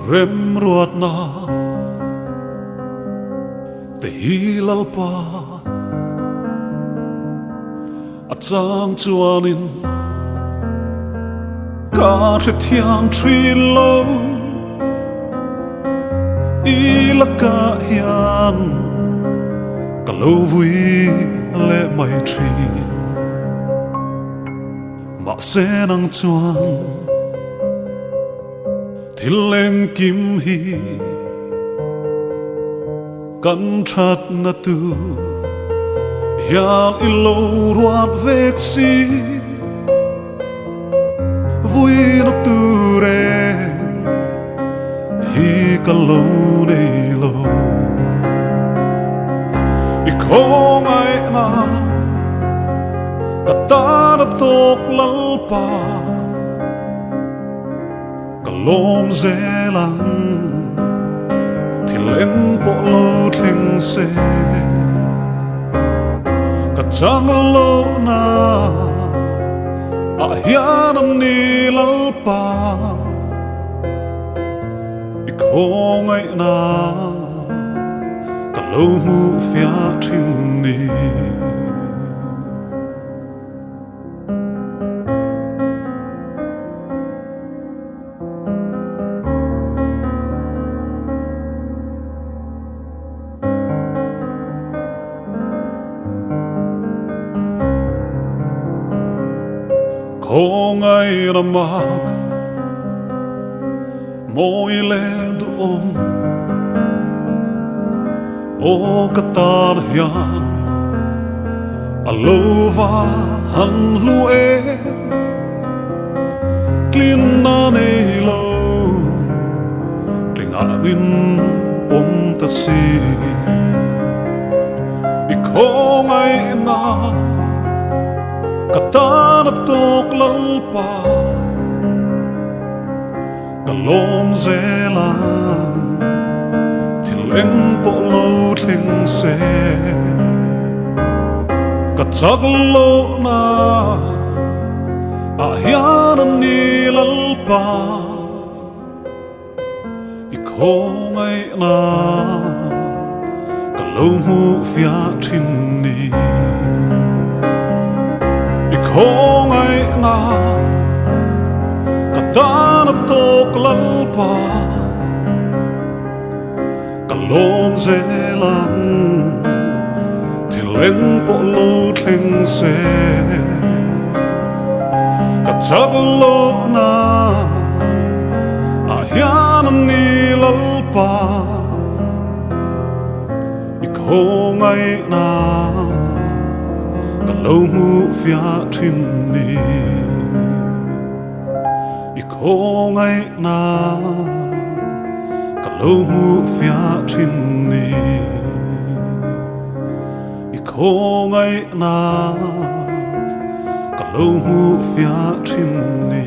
rem ruat na te hilal pa at sang chuanin ka the thiang thri lo i la ka hian ka lo vui le mai thri ma se nang chuan thil leng kim hi kan that na tu hian i lo ruat vek si vui na tu re hi ka lo nei lo i khong ai na ka ta na tok lal pa ka lom zelang thil en po lo theng se ka chang lo na a hian an ni lal pa i khong ai na ka lo mu fia thin ni khong ai na mak moi le du o katar hian alova han lu e klin na nei lo kling a min pom ta si i khong ai na katana tok lal pa kalom zelang thil en po lo thling se ka chak lo na a hian an ni lal pa i khong ai na ka lo mu fia thin ni i khong ai na ka ta na tok lal pa ka lom zelang thil en po lo theng se ka chak lo na a hian an ni lal pa i khong ai na ka lo mu fia thin ni i khong ai na ka lo mu fia thin ni i khong ai na ka lo mu fia thin ni